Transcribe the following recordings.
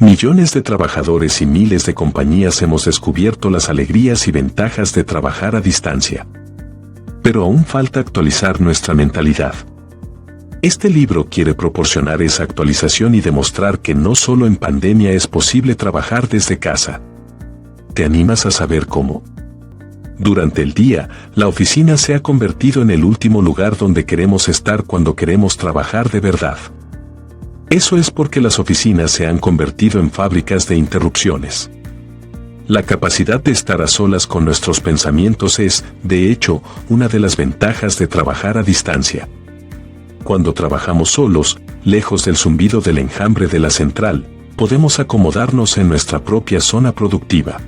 Millones de trabajadores y miles de compañías hemos descubierto las alegrías y ventajas de trabajar a distancia. Pero aún falta actualizar nuestra mentalidad. Este libro quiere proporcionar esa actualización y demostrar que no solo en pandemia es posible trabajar desde casa. ¿Te animas a saber cómo? Durante el día, la oficina se ha convertido en el último lugar donde queremos estar cuando queremos trabajar de verdad. Eso es porque las oficinas se han convertido en fábricas de interrupciones. La capacidad de estar a solas con nuestros pensamientos es, de hecho, una de las ventajas de trabajar a distancia. Cuando trabajamos solos, lejos del zumbido del enjambre de la central, podemos acomodarnos en nuestra propia zona productiva.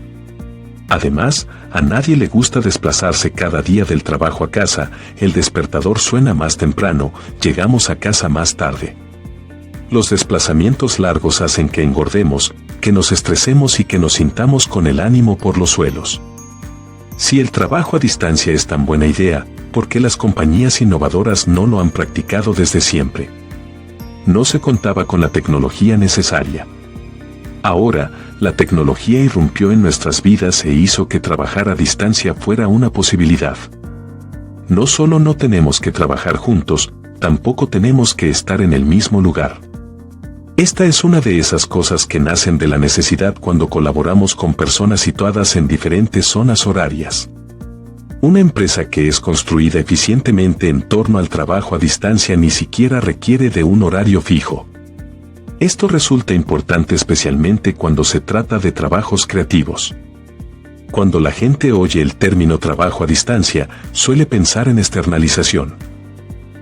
Además, a nadie le gusta desplazarse cada día del trabajo a casa, el despertador suena más temprano, llegamos a casa más tarde. Los desplazamientos largos hacen que engordemos, que nos estresemos y que nos sintamos con el ánimo por los suelos. Si el trabajo a distancia es tan buena idea, ¿por qué las compañías innovadoras no lo han practicado desde siempre? No se contaba con la tecnología necesaria. Ahora, la tecnología irrumpió en nuestras vidas e hizo que trabajar a distancia fuera una posibilidad. No solo no tenemos que trabajar juntos, tampoco tenemos que estar en el mismo lugar. Esta es una de esas cosas que nacen de la necesidad cuando colaboramos con personas situadas en diferentes zonas horarias. Una empresa que es construida eficientemente en torno al trabajo a distancia ni siquiera requiere de un horario fijo. Esto resulta importante especialmente cuando se trata de trabajos creativos. Cuando la gente oye el término trabajo a distancia, suele pensar en externalización.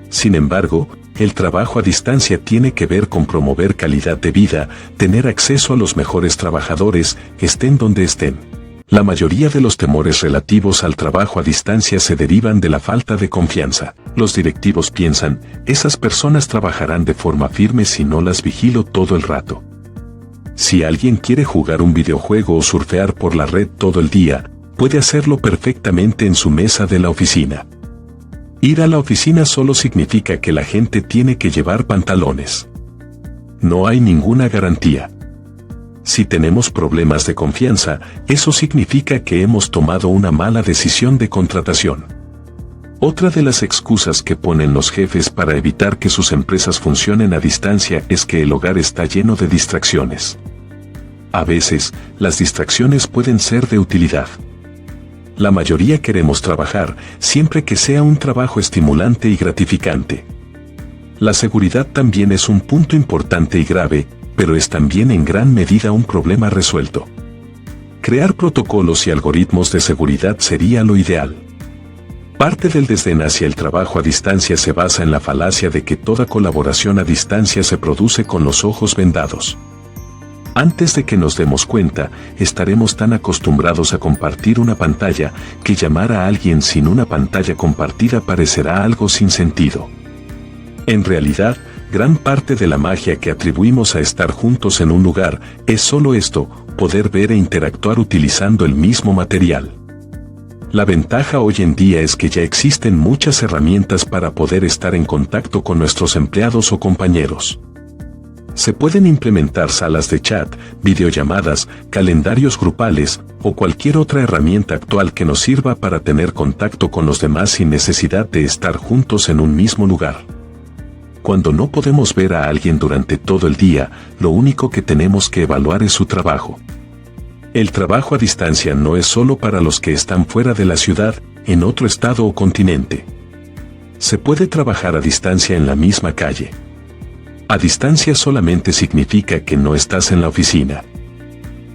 Sin embargo, el trabajo a distancia tiene que ver con promover calidad de vida, tener acceso a los mejores trabajadores, estén donde estén. La mayoría de los temores relativos al trabajo a distancia se derivan de la falta de confianza. Los directivos piensan, esas personas trabajarán de forma firme si no las vigilo todo el rato. Si alguien quiere jugar un videojuego o surfear por la red todo el día, puede hacerlo perfectamente en su mesa de la oficina. Ir a la oficina solo significa que la gente tiene que llevar pantalones. No hay ninguna garantía. Si tenemos problemas de confianza, eso significa que hemos tomado una mala decisión de contratación. Otra de las excusas que ponen los jefes para evitar que sus empresas funcionen a distancia es que el hogar está lleno de distracciones. A veces, las distracciones pueden ser de utilidad. La mayoría queremos trabajar, siempre que sea un trabajo estimulante y gratificante. La seguridad también es un punto importante y grave, pero es también en gran medida un problema resuelto. Crear protocolos y algoritmos de seguridad sería lo ideal. Parte del desdén hacia el trabajo a distancia se basa en la falacia de que toda colaboración a distancia se produce con los ojos vendados. Antes de que nos demos cuenta, estaremos tan acostumbrados a compartir una pantalla, que llamar a alguien sin una pantalla compartida parecerá algo sin sentido. En realidad, gran parte de la magia que atribuimos a estar juntos en un lugar, es solo esto, poder ver e interactuar utilizando el mismo material. La ventaja hoy en día es que ya existen muchas herramientas para poder estar en contacto con nuestros empleados o compañeros. Se pueden implementar salas de chat, videollamadas, calendarios grupales, o cualquier otra herramienta actual que nos sirva para tener contacto con los demás sin necesidad de estar juntos en un mismo lugar. Cuando no podemos ver a alguien durante todo el día, lo único que tenemos que evaluar es su trabajo. El trabajo a distancia no es solo para los que están fuera de la ciudad, en otro estado o continente. Se puede trabajar a distancia en la misma calle. A distancia solamente significa que no estás en la oficina.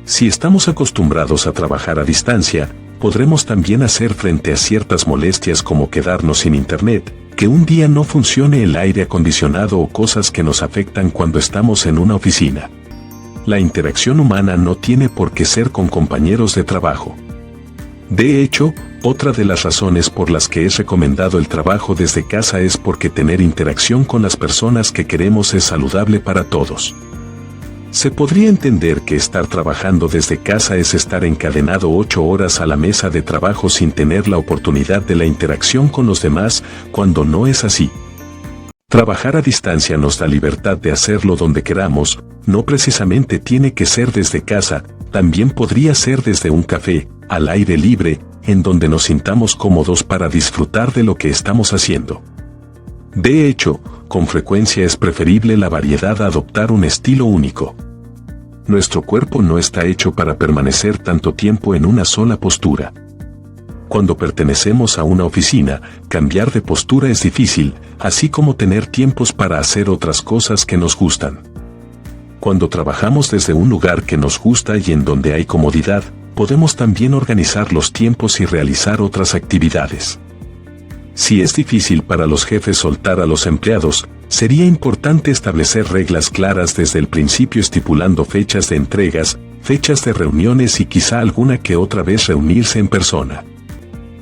Si estamos acostumbrados a trabajar a distancia, podremos también hacer frente a ciertas molestias como quedarnos sin internet, que un día no funcione el aire acondicionado o cosas que nos afectan cuando estamos en una oficina. La interacción humana no tiene por qué ser con compañeros de trabajo. De hecho, otra de las razones por las que es recomendado el trabajo desde casa es porque tener interacción con las personas que queremos es saludable para todos. Se podría entender que estar trabajando desde casa es estar encadenado 8 horas a la mesa de trabajo sin tener la oportunidad de la interacción con los demás, cuando no es así. Trabajar a distancia nos da libertad de hacerlo donde queramos, no precisamente tiene que ser desde casa, también podría ser desde un café, al aire libre, en donde nos sintamos cómodos para disfrutar de lo que estamos haciendo. De hecho, con frecuencia es preferible la variedad a adoptar un estilo único. Nuestro cuerpo no está hecho para permanecer tanto tiempo en una sola postura. Cuando pertenecemos a una oficina, cambiar de postura es difícil, así como tener tiempos para hacer otras cosas que nos gustan. Cuando trabajamos desde un lugar que nos gusta y en donde hay comodidad, podemos también organizar los tiempos y realizar otras actividades. Si es difícil para los jefes soltar a los empleados, sería importante establecer reglas claras desde el principio, estipulando fechas de entregas, fechas de reuniones y quizá alguna que otra vez reunirse en persona.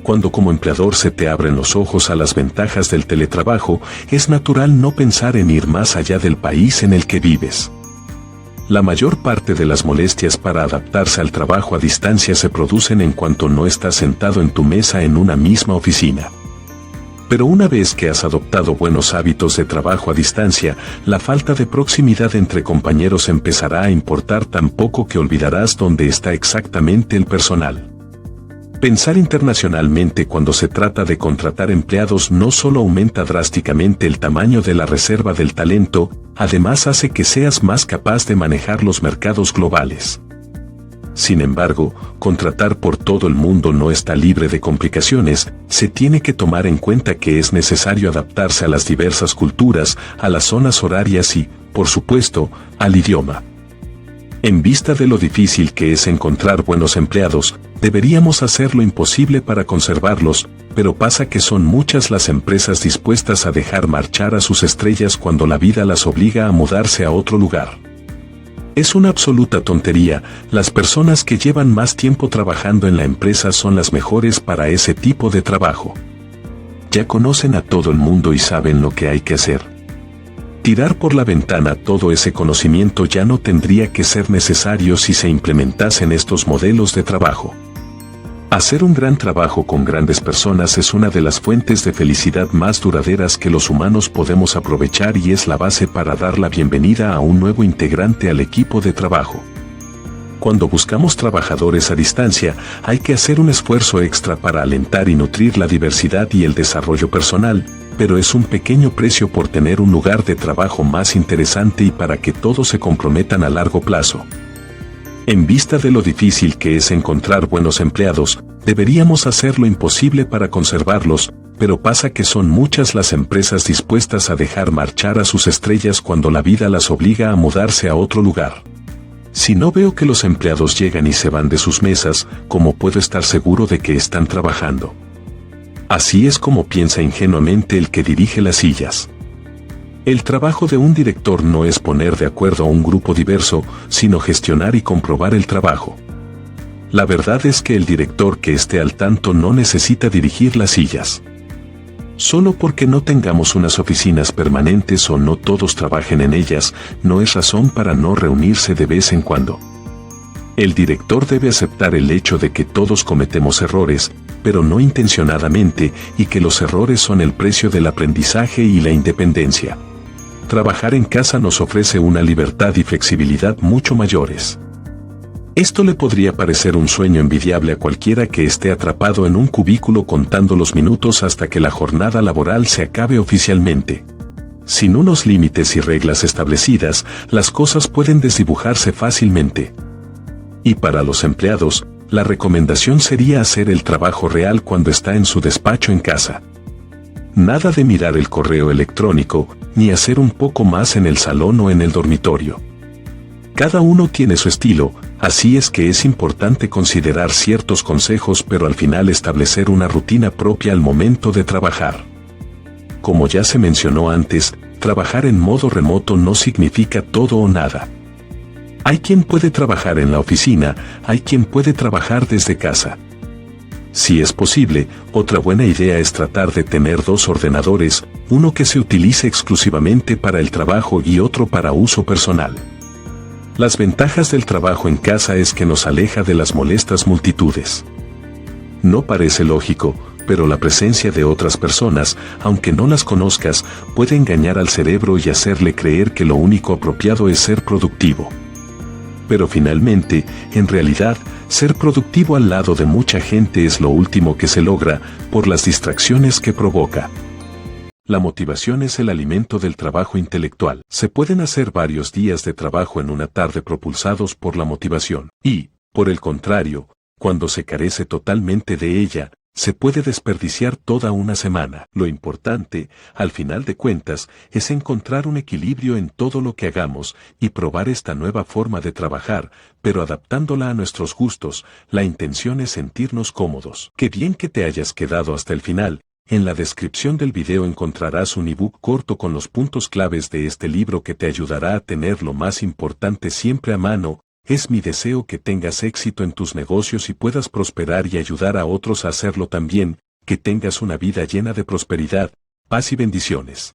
Cuando como empleador se te abren los ojos a las ventajas del teletrabajo, es natural no pensar en ir más allá del país en el que vives. La mayor parte de las molestias para adaptarse al trabajo a distancia se producen en cuanto no estás sentado en tu mesa en una misma oficina. Pero una vez que has adoptado buenos hábitos de trabajo a distancia, la falta de proximidad entre compañeros empezará a importar tan poco que olvidarás dónde está exactamente el personal. Pensar internacionalmente cuando se trata de contratar empleados no solo aumenta drásticamente el tamaño de la reserva del talento, además hace que seas más capaz de manejar los mercados globales. Sin embargo, contratar por todo el mundo no está libre de complicaciones, se tiene que tomar en cuenta que es necesario adaptarse a las diversas culturas, a las zonas horarias y, por supuesto, al idioma. En vista de lo difícil que es encontrar buenos empleados, deberíamos hacer lo imposible para conservarlos, pero pasa que son muchas las empresas dispuestas a dejar marchar a sus estrellas cuando la vida las obliga a mudarse a otro lugar. Es una absoluta tontería, las personas que llevan más tiempo trabajando en la empresa son las mejores para ese tipo de trabajo. Ya conocen a todo el mundo y saben lo que hay que hacer. Tirar por la ventana todo ese conocimiento ya no tendría que ser necesario si se implementasen estos modelos de trabajo. Hacer un gran trabajo con grandes personas es una de las fuentes de felicidad más duraderas que los humanos podemos aprovechar y es la base para dar la bienvenida a un nuevo integrante al equipo de trabajo. Cuando buscamos trabajadores a distancia, hay que hacer un esfuerzo extra para alentar y nutrir la diversidad y el desarrollo personal, pero es un pequeño precio por tener un lugar de trabajo más interesante y para que todos se comprometan a largo plazo. En vista de lo difícil que es encontrar buenos empleados, deberíamos hacer lo imposible para conservarlos, pero pasa que son muchas las empresas dispuestas a dejar marchar a sus estrellas cuando la vida las obliga a mudarse a otro lugar. Si no veo que los empleados llegan y se van de sus mesas, ¿cómo puedo estar seguro de que están trabajando? Así es como piensa ingenuamente el que dirige las sillas. El trabajo de un director no es poner de acuerdo a un grupo diverso, sino gestionar y comprobar el trabajo. La verdad es que el director que esté al tanto no necesita dirigir las sillas. Solo porque no tengamos unas oficinas permanentes o no todos trabajen en ellas, no es razón para no reunirse de vez en cuando. El director debe aceptar el hecho de que todos cometemos errores, pero no intencionadamente, y que los errores son el precio del aprendizaje y la independencia. Trabajar en casa nos ofrece una libertad y flexibilidad mucho mayores. Esto le podría parecer un sueño envidiable a cualquiera que esté atrapado en un cubículo contando los minutos hasta que la jornada laboral se acabe oficialmente. Sin unos límites y reglas establecidas, las cosas pueden desdibujarse fácilmente. Y para los empleados, la recomendación sería hacer el trabajo real cuando está en su despacho en casa. Nada de mirar el correo electrónico, ni hacer un poco más en el salón o en el dormitorio. Cada uno tiene su estilo, así es que es importante considerar ciertos consejos pero al final establecer una rutina propia al momento de trabajar. Como ya se mencionó antes, trabajar en modo remoto no significa todo o nada. Hay quien puede trabajar en la oficina, hay quien puede trabajar desde casa. Si es posible, otra buena idea es tratar de tener dos ordenadores, uno que se utilice exclusivamente para el trabajo y otro para uso personal. Las ventajas del trabajo en casa es que nos aleja de las molestas multitudes. No parece lógico, pero la presencia de otras personas, aunque no las conozcas, puede engañar al cerebro y hacerle creer que lo único apropiado es ser productivo. Pero finalmente, en realidad, ser productivo al lado de mucha gente es lo último que se logra, por las distracciones que provoca. La motivación es el alimento del trabajo intelectual. Se pueden hacer varios días de trabajo en una tarde propulsados por la motivación. Y, por el contrario, cuando se carece totalmente de ella, se puede desperdiciar toda una semana. Lo importante, al final de cuentas, es encontrar un equilibrio en todo lo que hagamos y probar esta nueva forma de trabajar, pero adaptándola a nuestros gustos. La intención es sentirnos cómodos. Qué bien que te hayas quedado hasta el final. En la descripción del video encontrarás un ebook corto con los puntos claves de este libro que te ayudará a tener lo más importante siempre a mano. Es mi deseo que tengas éxito en tus negocios y puedas prosperar y ayudar a otros a hacerlo también, que tengas una vida llena de prosperidad, paz y bendiciones.